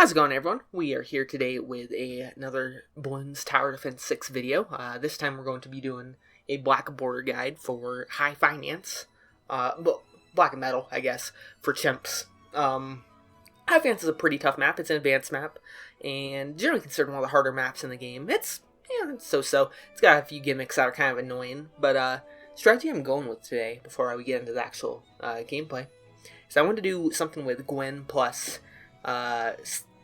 How's it going, everyone? We are here today with another Bloons Tower Defense 6 video. This time we're going to be doing a black border guide for high finance. Well, black and metal, I guess, for chimps. High finance is a pretty tough map. It's an advanced map, and generally considered one of the harder maps in the game. It's so-so. It's got a few gimmicks that are kind of annoying, but strategy I'm going with today, before we get into the actual gameplay, is I want to do something with Gwen plus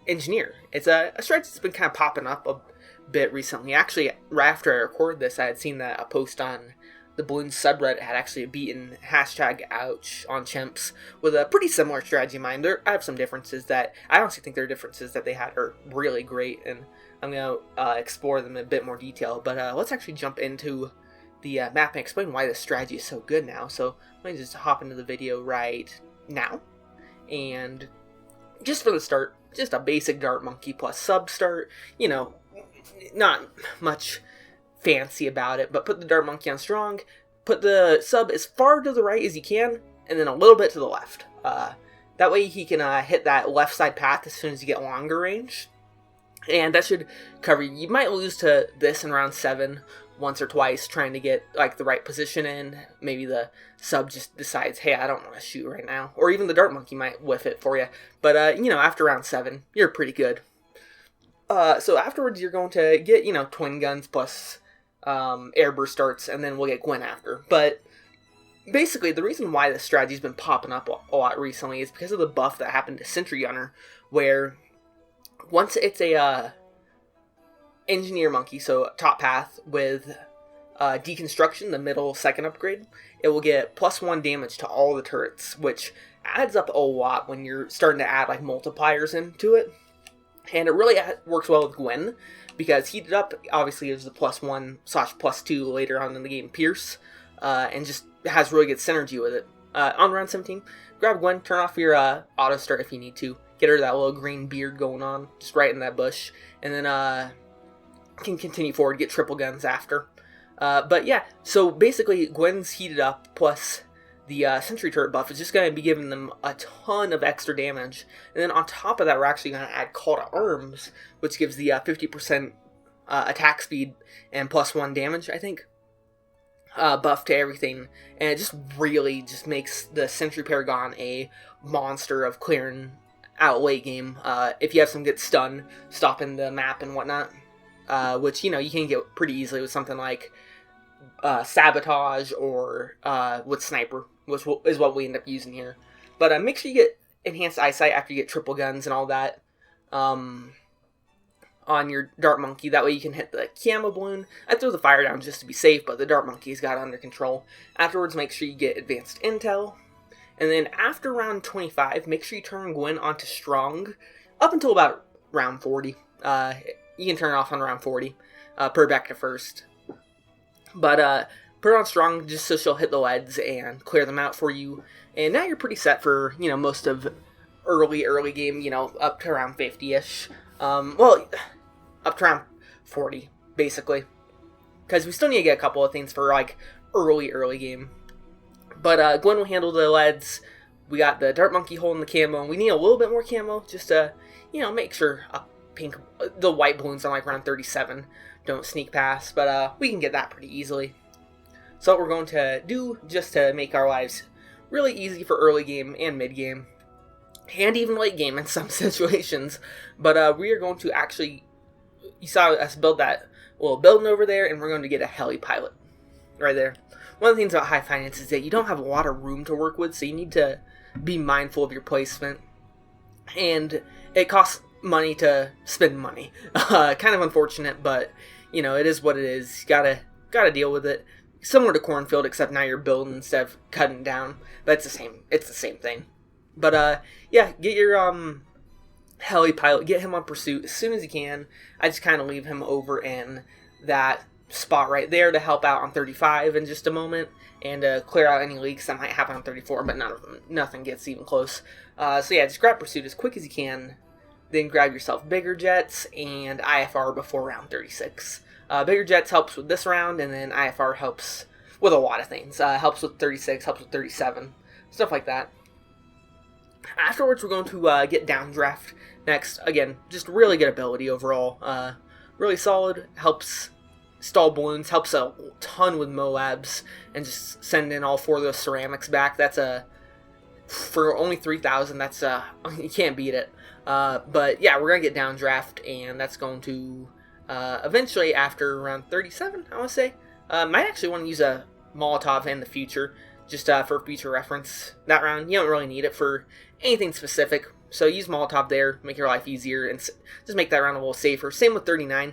engineer. It's a strategy that's been kind of popping up a bit recently. Actually, right after I recorded this, I had seen that a post on the Bloons subreddit had actually beaten #ouch on chimps with a pretty similar strategy in mind. I have some differences that I honestly think their differences that they had are really great, and I'm going to explore them in a bit more detail. But let's actually jump into the map and explain why this strategy is so good now. So let me just hop into the video right now. And just for the start, just a basic Dart Monkey plus sub start. You know, not much fancy about it, but put the Dart Monkey on strong, put the sub as far to the right as you can, and then a little bit to the left. That way he can hit that left side path as soon as you get longer range. And that should cover you. You might lose to this in round 7 once or twice trying to get like the right position in. Maybe the sub just decides, hey, I don't want to shoot right now. Or even the Dart Monkey might whiff it for you. But, you know, after round 7, you're pretty good. So afterwards, you're going to get, you know, twin guns plus air burst darts, and then we'll get Gwen after. But basically, the reason why this strategy's been popping up a lot recently is because of the buff that happened to Sentry Gunner, where once it's a engineer monkey, so top path with deconstruction, the middle second upgrade, it will get +1 damage to all the turrets, which adds up a lot when you're starting to add like multipliers into it. And it really works well with Gwen, because heated up obviously is the +1/+2 later on in the game Pierce, and just has really good synergy with it. On round 17, grab Gwen, turn off your auto start if you need to, get her that little green beard going on, just right in that bush, and then can continue forward, get triple guns after. But yeah, so basically Gwen's heated up plus the Sentry turret buff is just going to be giving them a ton of extra damage. And then on top of that, we're actually going to add Call to Arms, which gives the 50% attack speed and +1 damage, I think, buff to everything. And it just really just makes the Sentry Paragon a monster of clearing out late game. If you have some good stun, stopping the map and whatnot. Which, you know, you can get pretty easily with something like Sabotage or with Sniper, which is what we end up using here. But make sure you get Enhanced Eyesight after you get triple guns and all that on your Dart Monkey. That way you can hit the Camo Balloon. I throw the fire down just to be safe, but the Dart Monkey's got it under control. Afterwards, make sure you get Advanced Intel. And then after round 25, make sure you turn Gwen onto strong up until about round 40. You can turn it off on round 40, put her back to first. But put her on strong just so she'll hit the leads and clear them out for you. And now you're pretty set for, you know, most of early game, you know, up to around 50-ish. Well, up to around 40, basically. Because we still need to get a couple of things for, like, early game. But Gwen will handle the leads. We got the Dart Monkey holding the camo. We need a little bit more camo just to, you know, make sure the white balloons on like around 37 don't sneak past, but we can get that pretty easily. So what we're going to do, just to make our lives really easy for early game and mid game, and even late game in some situations, but we are going to actually, you saw us build that little building over there, and we're going to get a heli pilot right there. One of the things about high finance is that you don't have a lot of room to work with, so you need to be mindful of your placement, and it costs money to spend money. Kind of unfortunate, but you know, it is what it is. You gotta deal with it. Similar to Cornfield, except now you're building instead of cutting down. But it's the same thing. But yeah, get your heli pilot, get him on pursuit as soon as you can. I just kind of leave him over in that spot right there to help out on 35 in just a moment, and clear out any leaks that might happen on 34, but nothing gets even close. So yeah, just grab pursuit as quick as you can. Then grab yourself bigger jets and IFR before round 36. Bigger jets helps with this round, and then IFR helps with a lot of things. Helps with 36, helps with 37, stuff like that. Afterwards, we're going to get downdraft next. Again, just really good ability overall. Really solid, helps stall balloons, helps a ton with Moabs, and just send in all 4 of those ceramics back. That's for only 3,000, that's you can't beat it. But yeah, we're gonna get downdraft, and that's going to eventually, after around 37, I want to say, might actually want to use a Molotov in the future, just for future reference. That round, you don't really need it for anything specific, so use Molotov there, make your life easier, and just make that round a little safer. Same with 39.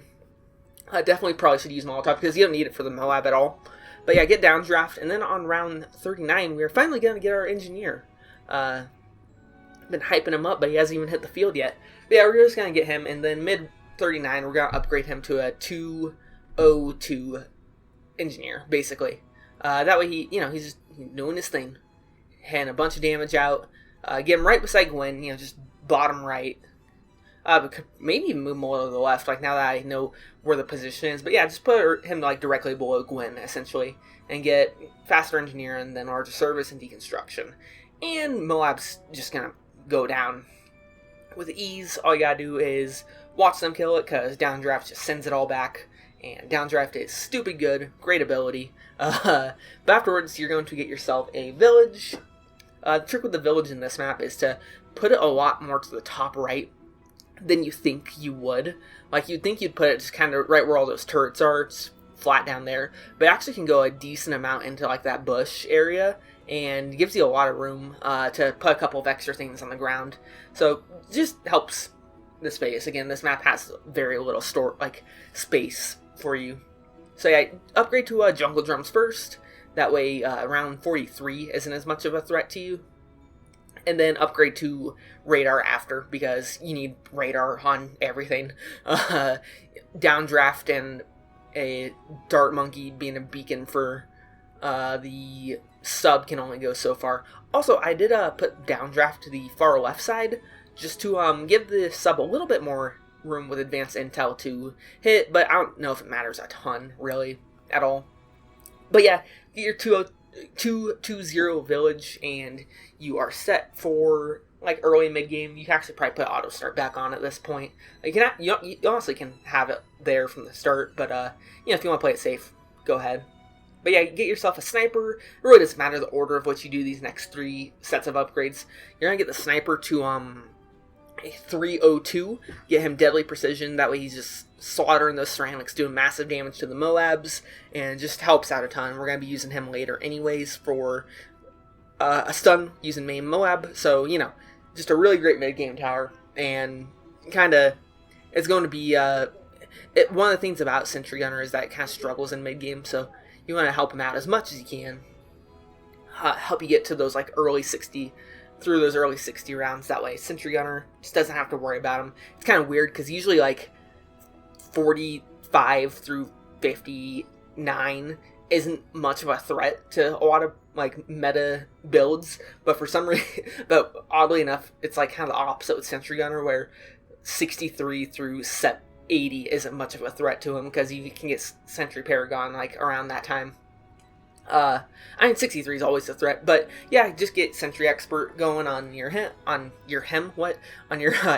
Definitely probably should use Molotov, because you don't need it for the Moab at all. But yeah, get downdraft, and then on round 39, we're finally going to get our engineer. Been hyping him up, but he hasn't even hit the field yet. But yeah, we're just going to get him, and then mid 39, we're going to upgrade him to a 202 engineer, basically. That way he's just doing his thing. Hand a bunch of damage out. Get him right beside Gwen, just bottom right. Maybe even move more to the left, like now that I know where the position is. But yeah, just put him like directly below Gwen, essentially. And get faster engineer and then larger service and deconstruction. And Moab's just going to go down with ease. All you gotta do is watch them kill it, because downdraft just sends it all back, and downdraft is stupid good, great ability. But afterwards, you're going to get yourself a village. The trick with the village in this map is to put it a lot more to the top right than you think you would. Like, you'd think you'd put it just kind of right where all those turrets are, it's flat down there, but it actually can go a decent amount into like that bush area, and gives you a lot of room to put a couple of extra things on the ground. So just helps the space. Again, this map has very little space for you. So yeah, upgrade to jungle drums first. That way round 43 isn't as much of a threat to you. And then upgrade to radar after, because you need radar on everything. Downdraft and a dart monkey being a beacon for the sub can only go so far. Also, I did put downdraft to the far left side, just to give the sub a little bit more room with advanced intel to hit, but I don't know if it matters a ton, really, at all. But yeah, get your 220 village, and you are set for like early mid game. You can actually probably put auto start back on at this point. You honestly can have it there from the start, but if you want to play it safe, go ahead. But yeah, get yourself a sniper. It really doesn't matter the order of what you do these next 3 sets of upgrades. You're gonna get the sniper to a 302. Get him deadly precision. That way he's just slaughtering those ceramics, doing massive damage to the Moabs, and just helps out a ton. We're gonna be using him later anyways for a stun using main Moab. So just a really great mid game tower, and it's going to be one of the things about Sentry Gunner is that it kind of struggles in mid game. So you want to help him out as much as you can. Help you get to those early 60 rounds. That way Sentry Gunner just doesn't have to worry about him. It's kind of weird because usually 45 through 59 isn't much of a threat to a lot of meta builds, but for some reason, but oddly enough, it's kind of the opposite with Sentry Gunner, where 63 through 80 isn't much of a threat to him, because you can get Sentry Paragon around that time. 63 is always a threat, but yeah, just get Sentry Expert going on your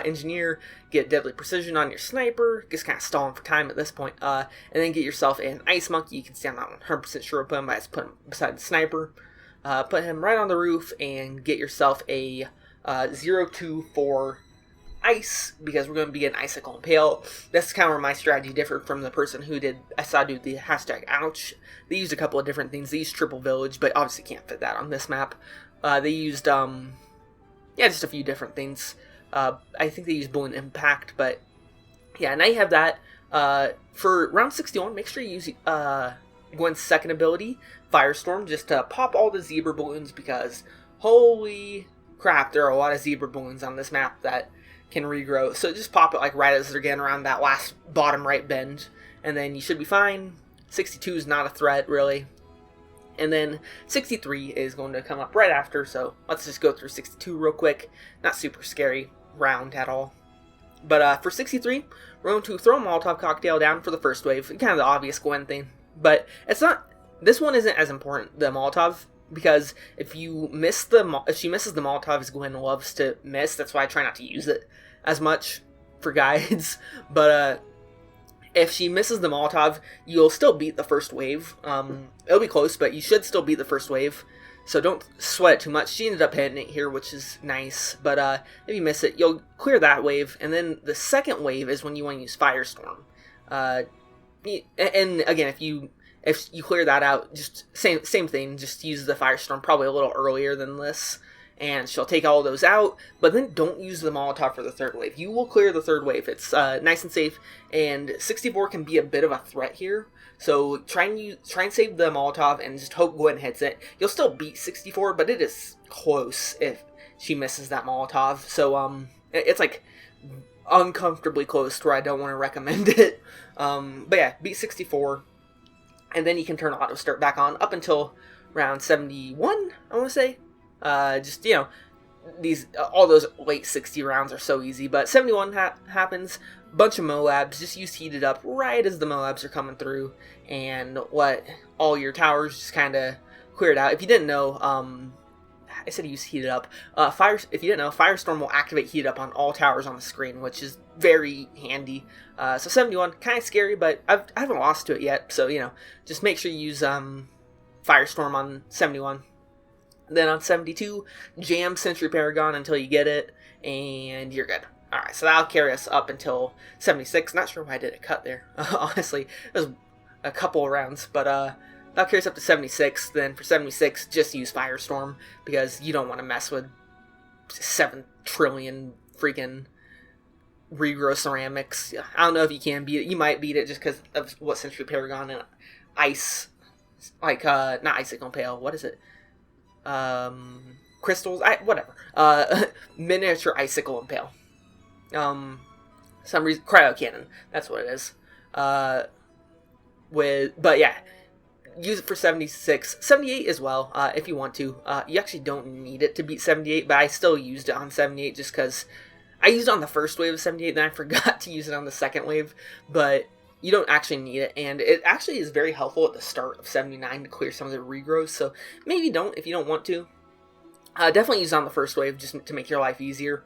engineer, get Deadly Precision on your sniper, just kind of stalling for time at this point, and then get yourself an Ice Monkey. You can stay on that 100% sure of him, but just put him beside the sniper, put him right on the roof, and get yourself a 024 ice, because we're going to be getting Icicle Impale. That's kind of where my strategy differed from the person who I saw do the #ouch. They used a couple of different things. They used Triple Village, but obviously can't fit that on this map. They used, just a few different things. I think they used Balloon Impact, but yeah, now you have that. For round 61, make sure you use Gwen's second ability, Firestorm, just to pop all the Zebra Balloons, because holy crap, there are a lot of Zebra Balloons on this map that can regrow. So just pop it right as they're getting around that last bottom right bend, and then you should be fine. 62 is not a threat, really. And then 63 is going to come up right after, so let's just go through 62 real quick. Not super scary round at all. But for 63, we're going to throw a Molotov Cocktail down for the first wave. Kind of the obvious Gwen thing. But it's not... This one isn't as important, the Molotov because if she misses the Molotov, Gwen loves to miss. That's why I try not to use it as much for guides. But if she misses the Molotov, you'll still beat the first wave. It'll be close, but you should still beat the first wave. So don't sweat it too much. She ended up hitting it here, which is nice. But if you miss it, you'll clear that wave. And then the second wave is when you want to use Firestorm. And again, if you clear that out, just same thing. Just use the Firestorm probably a little earlier than this. And she'll take all those out, but then don't use the Molotov for the third wave. You will clear the third wave. It's nice and safe, and 64 can be a bit of a threat here. So try and save the Molotov and just hope Gwen hits it. You'll still beat 64, but it is close if she misses that Molotov. So it's like uncomfortably close to where I don't want to recommend it. But yeah, beat 64, and then you can turn auto start back on up until round 71, I want to say. Just, you know, all those late 60 rounds are so easy, but 71 happens, bunch of Moabs, just use heated up right as the Moabs are coming through, and let all your towers just kind of clear it out. If you didn't know, I said use heated up, if you didn't know, Firestorm will activate heated up on all towers on the screen, which is very handy. So 71, kind of scary, but I haven't lost to it yet, so, you know, just make sure you use, Firestorm on 71. Then on 72, jam Sentry Paragon until you get it, and you're good. Alright, so that'll carry us up until 76. Not sure why I did a cut there. Honestly, it was a couple of rounds, but that'll carry us up to 76. Then for 76, just use Firestorm, because you don't want to mess with 7 trillion freaking regrow ceramics. I don't know if you can beat it. You might beat it just because of what Sentry Paragon and ice, like, not Icicle Impale, what is it? Crystals, whatever. Miniature Icicle Impale. Some reason, Cryo Cannon, that's what it is. But yeah, use it for 76. 78 as well, if you want to. You actually don't need it to beat 78, but I still used it on 78 just because I used it on the first wave of 78, then I forgot to use it on the second wave, but you don't actually need it, and it actually is very helpful at the start of 79 to clear some of the regrowths, so maybe don't if you don't want to. Definitely use it on the first wave just to make your life easier,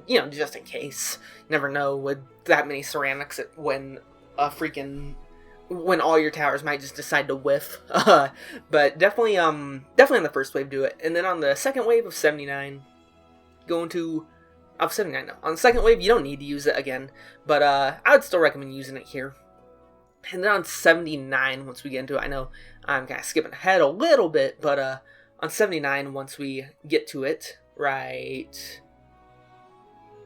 you know, just in case. You never know with that many ceramics when all your towers might just decide to whiff. But definitely on the first wave do it, and then on the second wave of 79, on the second wave, you don't need to use it again, but I would still recommend using it here. And then on 79, once we get into it, I know I'm kind of skipping ahead a little bit, but on 79, once we get to it, right...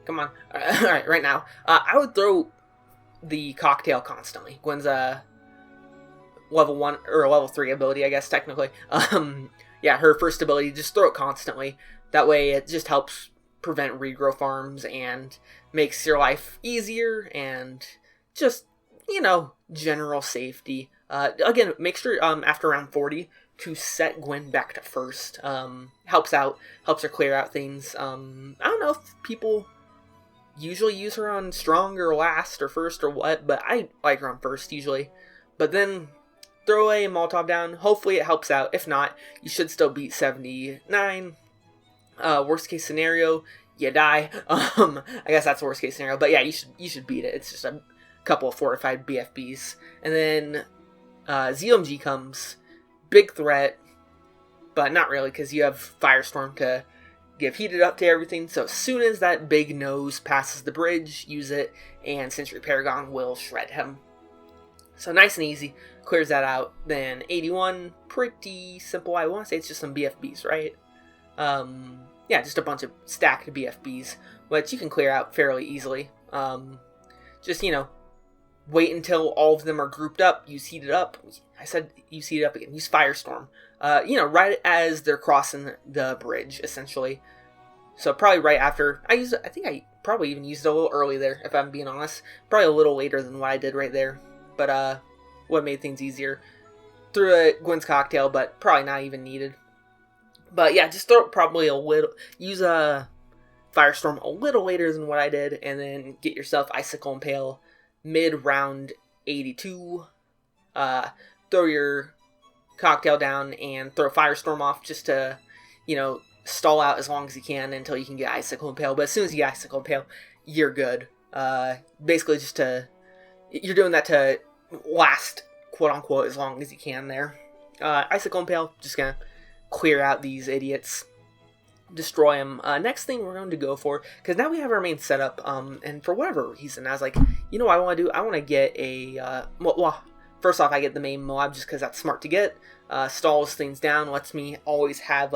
Come on. Alright, right now. I would throw the cocktail constantly. Gwen's level 1, or level 3 ability, I guess, technically. Yeah, her first ability, just throw it constantly. That way, it just helps prevent regrow farms and makes your life easier and just, you know, general safety. Again, make sure after round 40 to set Gwen back to first. Helps her clear out things. I don't know if people usually use her on strong or last or first or what, but I like her on first usually. But then throw a Molotov down. Hopefully it helps out. If not, you should still beat 79. Worst case scenario, you die. I guess that's the worst case scenario. But yeah, you should beat it. It's just a couple of fortified BFBs. And then ZOMG comes. Big threat, but not really, because you have Firestorm to give heated up to everything. So as soon as that big nose passes the bridge, use it, and Sentry Paragon will shred him. So nice and easy. Clears that out. Then 81, pretty simple. I want to say it's just some BFBs, right? Yeah, just a bunch of stacked BFBs, which you can clear out fairly easily. Just, you know, wait until all of them are grouped up, use heated up. I said use heated up again, use Firestorm. You know, right as they're crossing the bridge, essentially. So probably right after, I think I probably even used it a little early there, if I'm being honest. Probably a little later than what I did right there. But, what made things easier. Threw a Gwen's Cocktail, but probably not even needed. But yeah, just throw probably use a Firestorm a little later than what I did, and then get yourself Icicle Impale mid-round 82. Throw your Cocktail down and throw Firestorm off just to, stall out as long as you can until you can get Icicle Impale. But as soon as you get Icicle Impale, you're good. Basically you're doing that to last, quote-unquote, as long as you can there. Icicle Impale, just gonna clear out these idiots. Destroy them. Next thing we're going to go for, because now we have our main setup, and for whatever reason, I was like, what I want to do? I want to get a, first off, I get the main Moab just because that's smart to get. Stalls things down, lets me always have,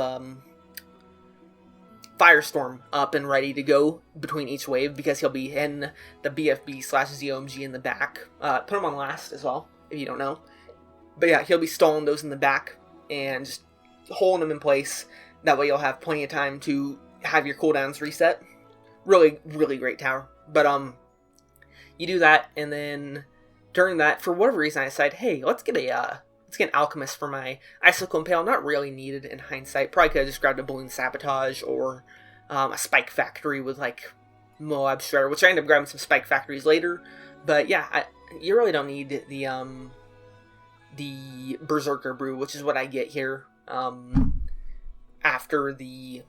Firestorm up and ready to go between each wave, because he'll be in the BFB/ZOMG in the back. Put him on last as well, if you don't know. But yeah, he'll be stalling those in the back, and just holding them in place. That way you'll have plenty of time to have your cooldowns reset. Really, really great tower. But, you do that, and then during that, for whatever reason, I decide, hey, let's get an Alchemist for my Icicle Impale. Not really needed in hindsight. Probably could have just grabbed a Bloons Sabotage or a Spike Factory with, like, Moab Shredder, which I ended up grabbing some Spike Factories later. But, yeah, you really don't need the Berserker Brew, which is what I get here. After the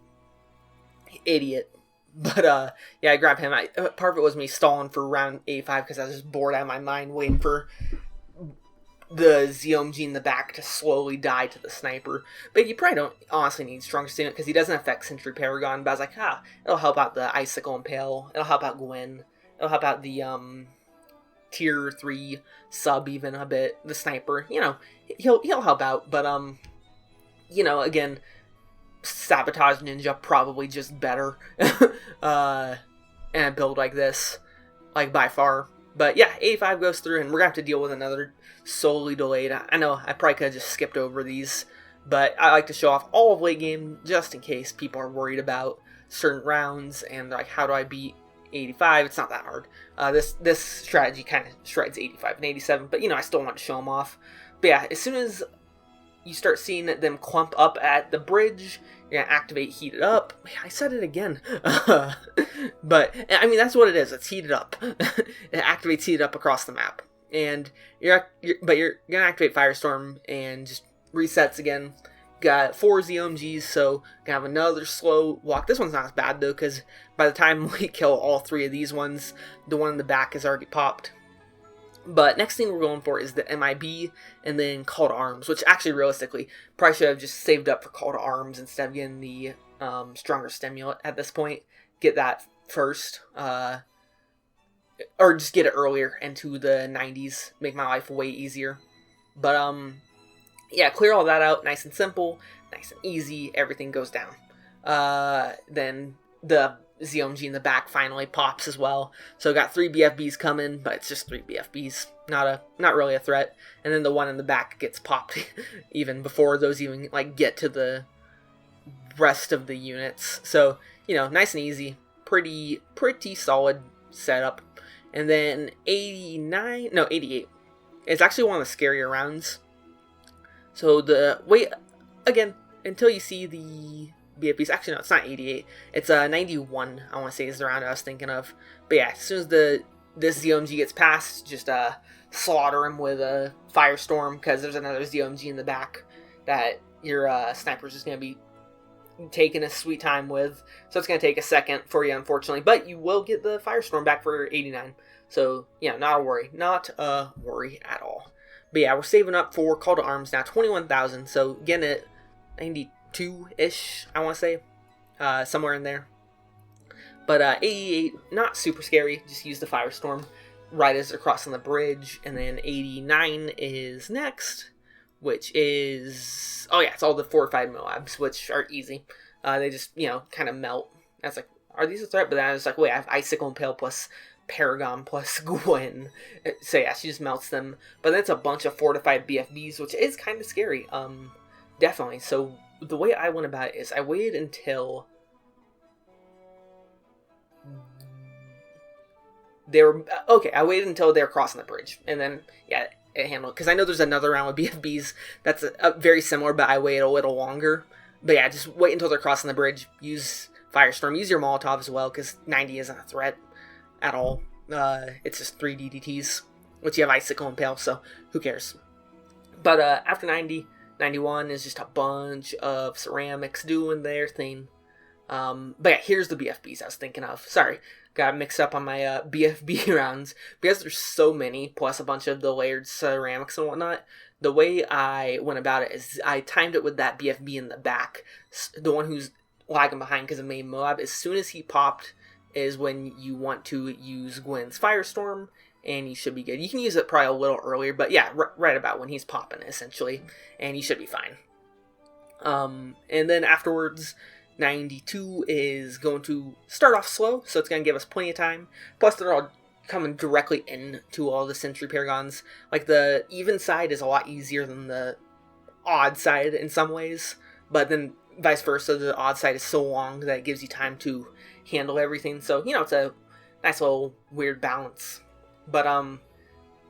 idiot. But, yeah, I grabbed him. Part of it was me stalling for round 85 because I was just bored out of my mind waiting for the ZOMG in the back to slowly die to the sniper. But you probably don't honestly need Stronger Statement because he doesn't affect Sentry Paragon. But I was like, it'll help out the Icicle Impale. It'll help out Gwen. It'll help out the, tier 3 sub even a bit. The sniper, he'll help out. But, again, Sabotage Ninja probably just better and a build like this, like by far. But yeah, 85 goes through, and we're gonna have to deal with another solely delayed. I know I probably could have just skipped over these, but I like to show off all of late game just in case people are worried about certain rounds and like, how do I beat 85? It's not that hard. This strategy kind of shreds 85 and 87, but I still want to show them off. But yeah, as soon as you start seeing them clump up at the bridge, you're going to activate Heated Up. I said it again. But, I mean, that's what it is. It's Heated Up. It activates Heated Up across the map. And you're going to activate Firestorm and just resets again. Got 4 ZOMGs, so going to have another slow walk. This one's not as bad, though, because by the time we kill all 3 of these ones, the one in the back is already popped. But next thing we're going for is the MIB and then Call to Arms, which actually realistically probably should have just saved up for Call to Arms instead of getting the Stronger Stimulant at this point. Get that first, or just get it earlier into the 90s, make my life way easier. But yeah, clear all that out, nice and simple, nice and easy, everything goes down. Then the ZOMG in the back finally pops as well. So got 3 BFBs coming, but it's just 3 BFBs. Not really a threat. And then the one in the back gets popped even before those even like get to the rest of the units. So, nice and easy. Pretty solid setup. And then 88. It's actually one of the scarier rounds. So wait again until you see the BFBs. Actually, no, it's not 88. It's 91, I want to say, is the round I was thinking of. But yeah, as soon as this ZOMG gets past, just slaughter him with a Firestorm, because there's another ZOMG in the back that your sniper's just going to be taking a sweet time with. So it's going to take a second for you, unfortunately. But you will get the Firestorm back for 89. So, yeah, not a worry. Not a worry at all. But yeah, we're saving up for Call to Arms now, 21,000. So getting it 92-ish, I want to say. Somewhere in there. But 88, not super scary. Just use the Firestorm right as they're crossing the bridge. And then 89 is next, which is... Oh yeah, it's all the fortified Moabs, which are easy. They just, kind of melt. I was like, are these a threat? But then I was like, wait, I have Icicle Impale plus Paragon plus Gwen. So yeah, she just melts them. But then it's a bunch of fortified BFBs, which is kind of scary. Definitely. So the way I went about it is I waited until I waited until they were crossing the bridge, and then yeah, it handled. Because I know there's another round with BFBs that's very similar, but I waited a little longer. But yeah, just wait until they're crossing the bridge. Use Firestorm. Use your Molotov as well, because 90 isn't a threat at all. It's just 3 DDTs, which you have Icicle Impale, so who cares? But after 90, 91 is just a bunch of ceramics doing their thing. But yeah, here's the BFBs I was thinking of. Sorry, got mixed up on my BFB rounds. Because there's so many, plus a bunch of the layered ceramics and whatnot, the way I went about it is I timed it with that BFB in the back. The one who's lagging behind because of main Moab. As soon as he popped is when you want to use Gwen's Firestorm, and you should be good. You can use it probably a little earlier, but yeah, right about when he's popping, essentially, and you should be fine. And then afterwards, 92 is going to start off slow, so it's going to give us plenty of time. Plus, they're all coming directly into all the Sentry Paragons. Like, the even side is a lot easier than the odd side in some ways, but then vice versa, the odd side is so long that it gives you time to handle everything. So, you know, it's a nice little weird balance. But,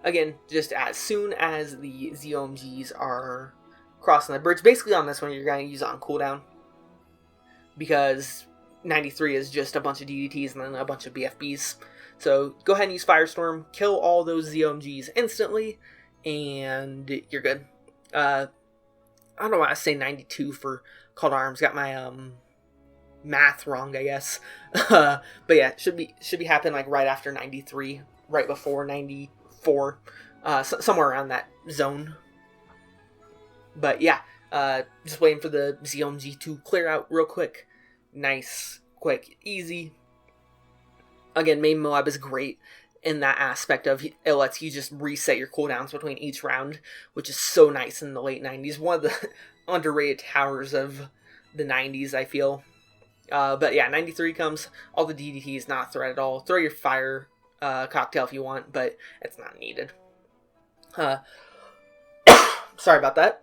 again, just as soon as the ZOMGs are crossing the bridge, basically on this one, you're going to use it on cooldown, because 93 is just a bunch of DDTs and then a bunch of BFBs. So go ahead and use Firestorm, kill all those ZOMGs instantly, and you're good. I don't know why I say 92 for Call to Arms. Got my math wrong, I guess. But yeah, should be happening like right after 93, right before 94, somewhere around that zone. But yeah, just waiting for the ZOMG to clear out real quick. Nice, quick, easy. Again, main Moab is great in that aspect of it lets you just reset your cooldowns between each round, which is so nice in the late 90s. One of the underrated towers of the 90s, I feel. But yeah, 93 comes, all the DDT is not a threat at all. Throw your fire cocktail if you want, but it's not needed. Sorry about that.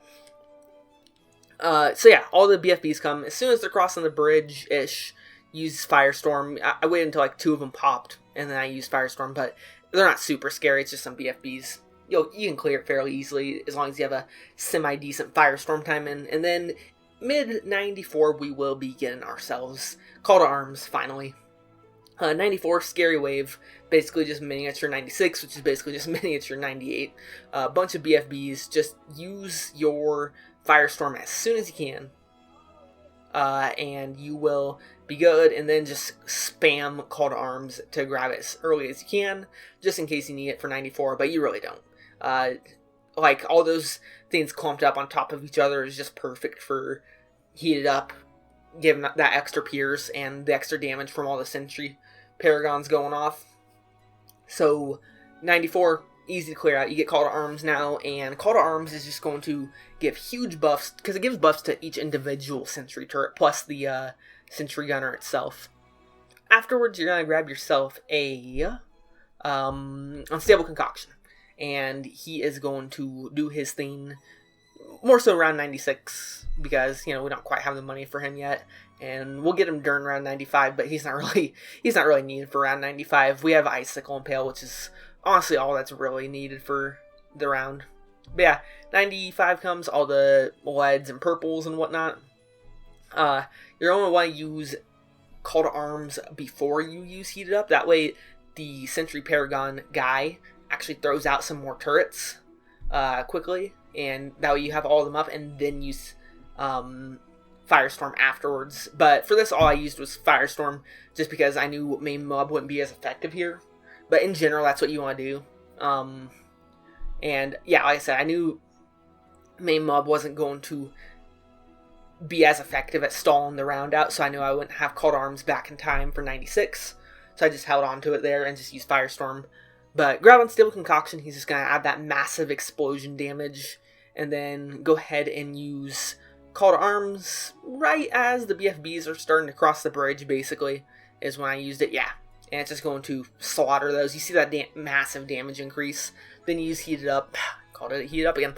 So yeah, all the BFBs come. As soon as they're crossing the bridge-ish, use Firestorm. I waited until like 2 of them popped, and then I used Firestorm, but they're not super scary. It's just some BFBs. You can clear it fairly easily as long as you have a semi-decent Firestorm time in. And then mid-94, we will be getting ourselves Call to Arms, finally. 94, Scary Wave, basically just miniature 96, which is basically just miniature 98. A bunch of BFBs. Just use your Firestorm as soon as you can, and you will be good. And then just spam Call to Arms to grab it as early as you can, just in case you need it for 94, but you really don't. Like, all those things clumped up on top of each other is just perfect for heated up, giving that extra pierce and the extra damage from all the Sentry Paragons going off. So 94, easy to clear out. You get Call to Arms now, and Call to Arms is just going to give huge buffs, because it gives buffs to each individual Sentry turret, plus the Sentry Gunner itself. Afterwards, you're going to grab yourself a Unstable Concoction, and he is going to do his thing more so around 96, because, you know, we don't quite have the money for him yet, and we'll get him during round 95, but he's not really needed for round 95. We have Icicle Impale, which is honestly all that's really needed for the round. But yeah, 95 comes, all the leads and purples and whatnot. You're going to want to use Call to Arms before you use Heated Up. That way the Sentry Paragon guy actually throws out some more turrets quickly, and that way you have all of them up, and then use Firestorm afterwards. But for this, all I used was Firestorm, just because I knew main Mob wouldn't be as effective here. But in general, that's what you want to do. And yeah, like I said, I knew main Mob wasn't going to be as effective at stalling the round out, so I knew I wouldn't have Call to Arms back in time for 96. So I just held on to it there and just used Firestorm. But grab Unstable Concoction, he's just going to add that massive explosion damage, and then go ahead and use Call to Arms right as the BFBs are starting to cross the bridge, basically, is when I used it. Yeah, and it's just going to slaughter those. You see that massive damage increase. Then you use Heated Up. Called it Heated Up again.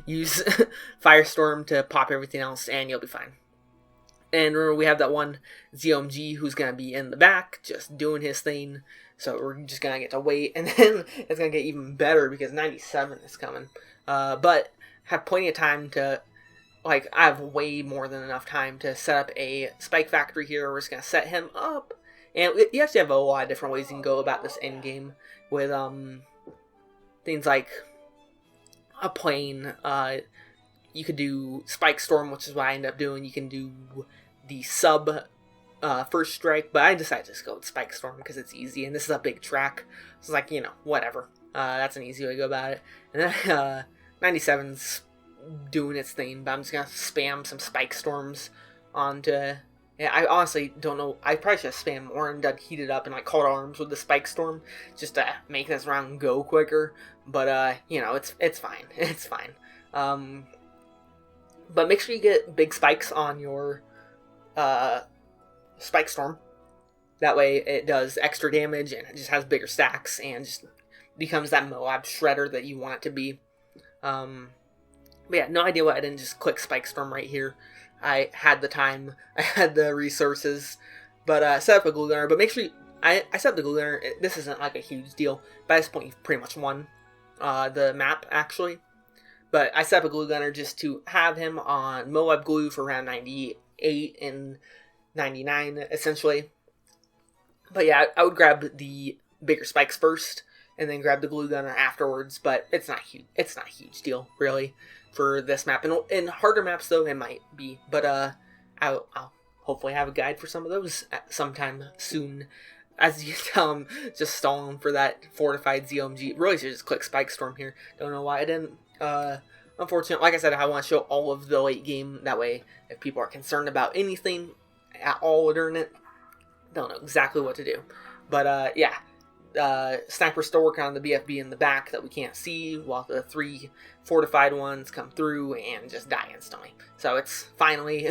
Use Firestorm to pop everything else, and you'll be fine. And remember, we have that one ZOMG who's going to be in the back, just doing his thing. So we're just going to get to wait, and then it's going to get even better because 97 is coming. But have plenty of time to, like, I have way more than enough time to set up a Spike Factory here. We're just going to set him up. And you actually have a lot of different ways you can go about this endgame with things like a plane. you could do Spike Storm, which is what I ended up doing. You can do the sub first strike, but I decided to just go with Spike Storm because it's easy, and this is a big track. So it's like, you know, whatever. That's an easy way to go about it. And then 97's doing its thing, but I'm just gonna spam some Spike Storms onto. Yeah, I honestly don't know. I probably should have spammed more and done heated up and like called arms with the Spike Storm just to make this round go quicker. But you know, it's fine. It's fine. But make sure you get big spikes on your Spike Storm. That way it does extra damage and it just has bigger stacks and just becomes that Moab shredder that you want it to be. But yeah, no idea why I didn't just click Spike Storm right here. I had the time, I had the resources, but set up a glue gunner. But make sure I set up the glue gunner. This isn't like a huge deal. By this point, you've pretty much won the map, actually. But I set up a glue gunner just to have him on Moab glue for round 98 and 99, essentially. But yeah, I would grab the bigger spikes first, and then grab the glue gunner afterwards. But it's not huge. It's not a huge deal, really, for this map. And in harder maps, though, it might be. But I'll hopefully have a guide for some of those sometime soon. As you can tell, I'm just stalling for that fortified ZOMG. Really should just click Spike Storm here. Don't know why I didn't. Unfortunately, like I said, I want to show all of the late game. That way, if people are concerned about anything at all during it, don't know exactly what to do. But yeah. Sniper's still working on the BFB in the back that we can't see, while the 3 fortified ones come through and just die instantly. So it's finally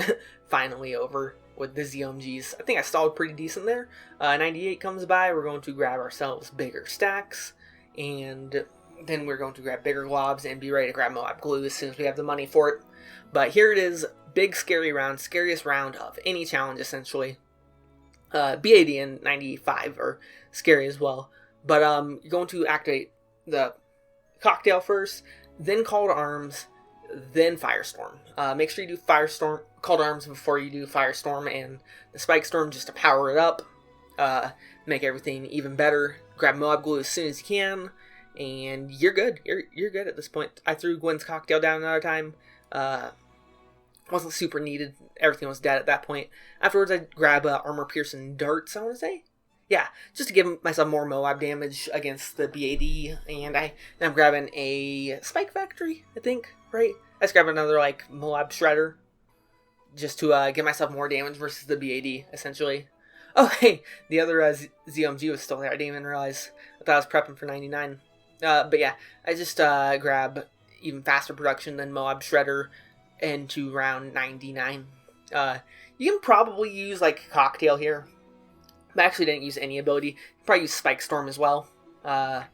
over with the ZOMGs. I think I stalled pretty decent there. 98 comes by, we're going to grab ourselves bigger stacks, and then we're going to grab bigger globs and be ready to grab Moab glue as soon as we have the money for it. But here it is, big scary round, scariest round of any challenge essentially. BAD and 95 are scary as well. But you're going to activate the cocktail first, then call to arms, then Firestorm. Make sure you do Firestorm, call to arms before you do Firestorm and the Spike Storm just to power it up, make everything even better. Grab Moab glue as soon as you can, and you're good. You're good at this point. I threw Gwen's cocktail down another time. Wasn't super needed. Everything was dead at that point. Afterwards, I grab armor piercing darts, I want to say. Yeah, just to give myself more Moab damage against the BAD, and I'm grabbing a Spike Factory, I think, right? I just grab another, like, Moab Shredder, just to give myself more damage versus the BAD, essentially. Oh, hey, the other ZOMG was still there. I didn't even realize. I thought I was prepping for 99. But yeah, I just grab even faster production than Moab Shredder into round 99. You can probably use, like, Cocktail here. I actually didn't use any ability. You probably use Spike Storm as well. And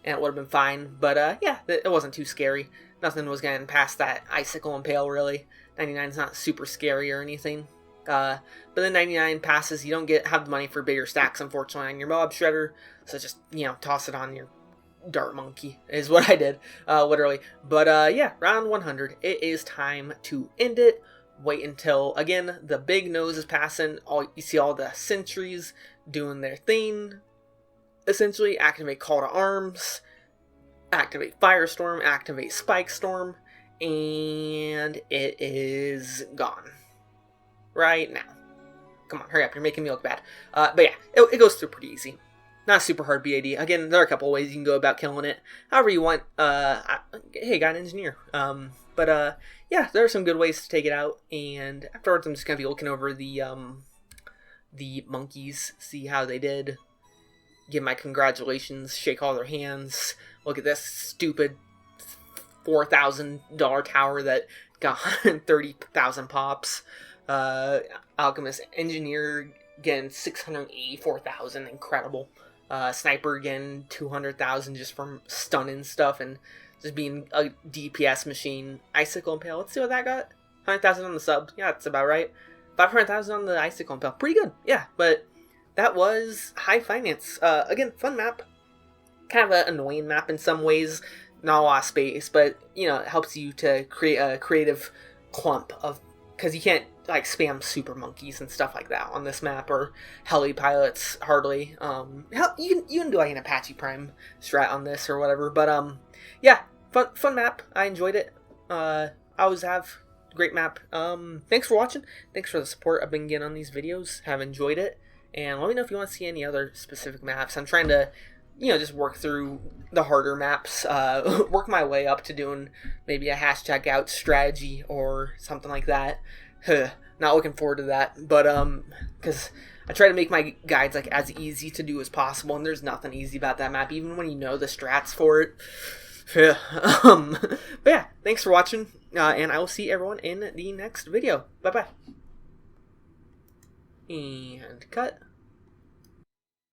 it would have been fine. But yeah, it wasn't too scary. Nothing was getting past that Icicle Impale, really. 99 is not super scary or anything. But then 99 passes. You don't have the money for bigger stacks, unfortunately, on your Moab Shredder. So just, you know, toss it on your Dart Monkey is what I did, literally. But yeah, round 100. It is time to end it. Wait until, again, the big nose is passing. You see all the sentries doing their thing. Essentially, activate Call to Arms, activate Firestorm, activate Spike Storm, and it is gone. Right now. Come on, hurry up, you're making me look bad. But yeah, it goes through pretty easy. Not super hard BAD. Again, there are a couple ways you can go about killing it. However you want. Hey, got an engineer. But yeah, there are some good ways to take it out. And afterwards, I'm just going to be looking over the monkeys, see how they did. Give my congratulations, shake all their hands. Look at this stupid $4,000 tower that got 30,000 pops. Alchemist Engineer again 684,000, incredible. Sniper again 200,000 just from stunning stuff and just being a DPS machine. Icicle Impale, let's see what that got. 100,000 on the sub, yeah, that's about right. 500,000 on the Icicle Impale, pretty good, yeah. But that was High Finance. Again, fun map. Kind of an annoying map in some ways. Not a lot of space, but, you know, it helps you to create a creative clump of... Because you can't, like, spam super monkeys and stuff like that on this map, or heli pilots, hardly. You can do, like, an Apache Prime strat on this or whatever. But, yeah, fun map. I enjoyed it. I always have a great map. Thanks for watching. Thanks for the support I've been getting on these videos. Have enjoyed it. And let me know if you want to see any other specific maps. I'm trying to, just work through the harder maps. Work my way up to doing maybe a #out strategy or something like that. Not looking forward to that. But, because I try to make my guides like as easy to do as possible, and there's nothing easy about that map, even when you know the strats for it. Yeah. But yeah, thanks for watching, and I will see everyone in the next video. Bye bye. And cut.